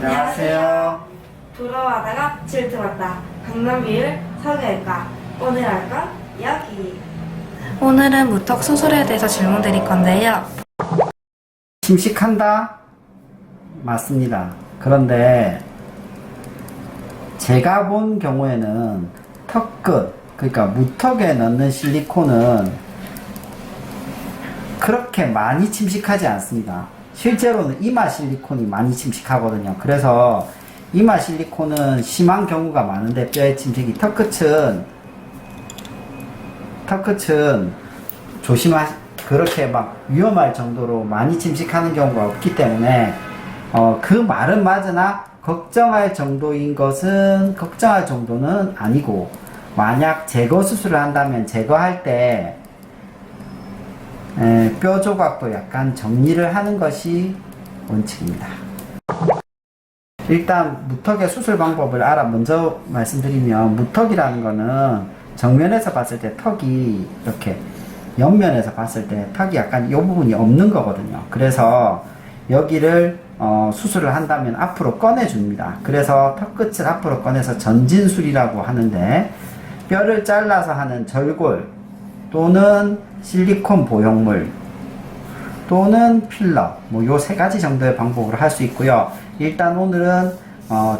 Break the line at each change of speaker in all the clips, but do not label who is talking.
안녕하세요.
돌아와다가 질투받다. 강남비율 설계할까? 오늘 할까? 이야기.
오늘은 무턱 수술에 대해서 질문 드릴 건데요.
침식한다? 맞습니다. 그런데 제가 본 경우에는 턱끝, 그러니까 무턱에 넣는 실리콘은 그렇게 많이 침식하지 않습니다. 실제로는 이마 실리콘이 많이 침식하거든요. 그래서 이마 실리콘은 심한 경우가 많은데 뼈의 침식이 턱끝은 그렇게 막 위험할 정도로 많이 침식하는 경우가 없기 때문에 그 말은 맞으나 걱정할 정도는 아니고, 만약 제거 수술을 한다면 제거할 때 뼈 조각도 약간 정리를 하는 것이 원칙입니다. 일단 무턱의 수술 방법을 먼저 말씀드리면, 무턱이라는 거는 정면에서 봤을 때 턱이 이렇게, 옆면에서 봤을 때 턱이 약간 이 부분이 없는 거거든요. 그래서 여기를 수술을 한다면 앞으로 꺼내줍니다. 그래서 턱끝을 앞으로 꺼내서 전진술이라고 하는데, 뼈를 잘라서 하는 절골 또는 실리콘 보형물 또는 필러, 요 세 가지 정도의 방법으로 할 수 있고요. 일단 오늘은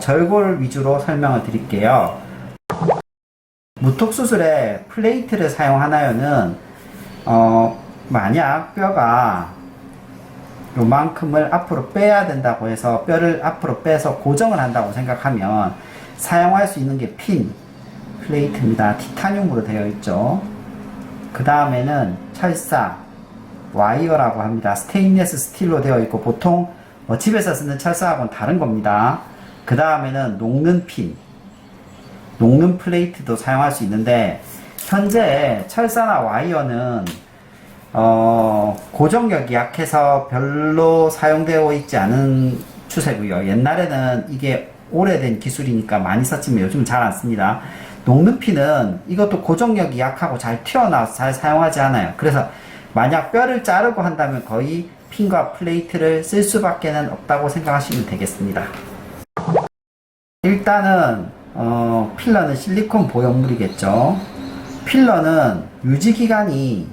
절골 위주로 설명을 드릴게요. 무턱 수술에 플레이트를 사용하나요는 만약 뼈가 요만큼을 앞으로 빼야 된다고 해서 뼈를 앞으로 빼서 고정을 한다고 생각하면 사용할 수 있는 게 핀 플레이트입니다. 티타늄으로 되어 있죠. 그 다음에는 철사 와이어라고 합니다. 스테인리스 스틸로 되어 있고, 보통 집에서 쓰는 철사하고는 다른 겁니다. 그 다음에는 녹는 플레이트도 사용할 수 있는데, 현재 철사나 와이어는 고정력이 약해서 별로 사용되어 있지 않은 추세고요. 옛날에는 이게 오래된 기술이니까 많이 썼지만 요즘 잘 안 씁니다. 녹는 핀은 이것도 고정력이 약하고 잘 튀어나와서 잘 사용하지 않아요. 그래서 만약 뼈를 자르고 한다면 거의 핀과 플레이트를 쓸 수밖에는 없다고 생각하시면 되겠습니다. 일단은 필러는 실리콘 보형물이겠죠. 필러는 유지기간이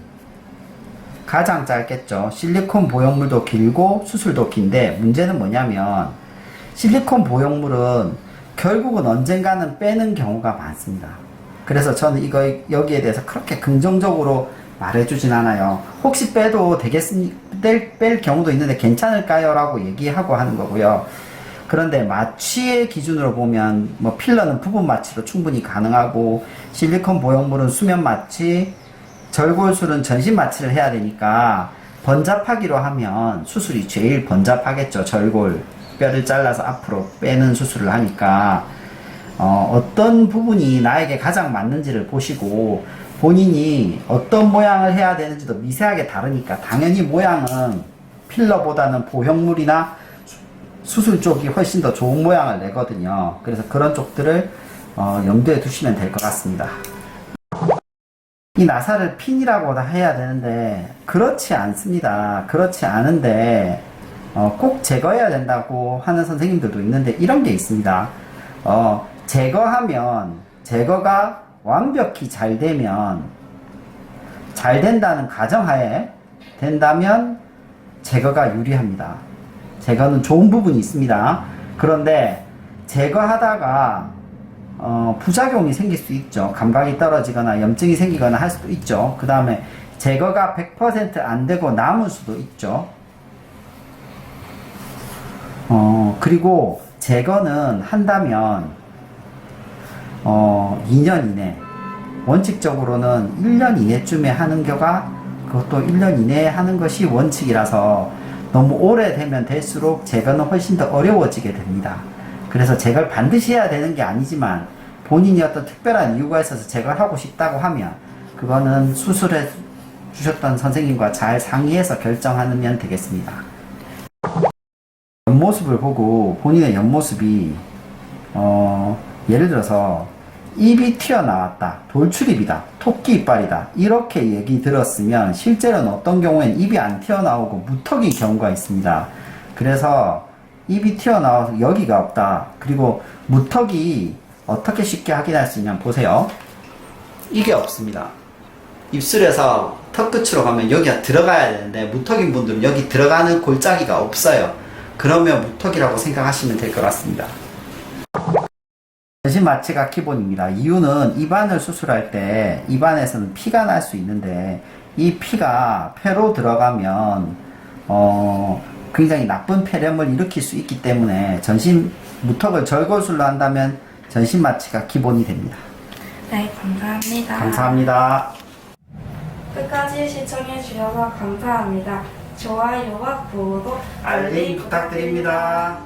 가장 짧겠죠. 실리콘 보형물도 길고 수술도 긴데, 문제는 뭐냐면 실리콘 보형물은 결국은 언젠가는 빼는 경우가 많습니다. 그래서 저는 여기에 대해서 그렇게 긍정적으로 말해주진 않아요. 혹시 빼도 뺄 경우도 있는데 괜찮을까요? 라고 얘기하고 하는 거고요. 그런데 마취의 기준으로 보면 필러는 부분 마취로 충분히 가능하고, 실리콘 보형물은 수면 마취, 절골술은 전신 마취를 해야 되니까 번잡하기로 하면 수술이 제일 번잡하겠죠. 절골, 뼈를 잘라서 앞으로 빼는 수술을 하니까 어떤 부분이 나에게 가장 맞는지를 보시고, 본인이 어떤 모양을 해야 되는지도 미세하게 다르니까 당연히 모양은 필러보다는 보형물이나 수술 쪽이 훨씬 더 좋은 모양을 내거든요. 그래서 그런 쪽들을 염두에 두시면 될 것 같습니다. 이 나사를 핀이라고 해야 되는데 그렇지 않습니다. 그렇지 않은데 꼭 제거해야 된다고 하는 선생님들도 있는데, 이런 게 있습니다. 제거가 완벽히 잘 된다는 가정하에 된다면 제거가 유리합니다. 제거는 좋은 부분이 있습니다. 그런데 제거하다가 부작용이 생길 수 있죠. 감각이 떨어지거나 염증이 생기거나 할 수도 있죠. 그 다음에 제거가 100% 안 되고 남을 수도 있죠. 그리고 제거는 한다면 2년 이내, 원칙적으로는 1년 이내쯤에 하는 그것도 1년 이내에 하는 것이 원칙이라서, 너무 오래되면 될수록 제거는 훨씬 더 어려워지게 됩니다. 그래서 제거를 반드시 해야 되는 게 아니지만, 본인이 어떤 특별한 이유가 있어서 제거를 하고 싶다고 하면 그거는 수술해 주셨던 선생님과 잘 상의해서 결정하면 되겠습니다. 옆모습을 보고 본인의 옆모습이 예를 들어서 입이 튀어나왔다, 돌출입이다, 토끼 이빨이다, 이렇게 얘기 들었으면 실제로는 어떤 경우에는 입이 안 튀어나오고 무턱인 경우가 있습니다. 그래서 입이 튀어나와서 여기가 없다. 그리고 무턱이 어떻게 쉽게 확인할 수 있냐면 보세요. 이게 없습니다. 입술에서 턱 끝으로 가면 여기가 들어가야 되는데 무턱인 분들은 여기 들어가는 골짜기가 없어요. 그러면 무턱이라고 생각하시면 될 것 같습니다. 전신 마취가 기본입니다. 이유는 입안을 수술할 때 입안에서는 피가 날 수 있는데 이 피가 폐로 들어가면 굉장히 나쁜 폐렴을 일으킬 수 있기 때문에 전신 무턱을 절골술로 한다면 전신 마취가 기본이 됩니다.
네, 감사합니다.
감사합니다.
끝까지 시청해주셔서 감사합니다. 좋아요와 구독,
알림 부탁드립니다.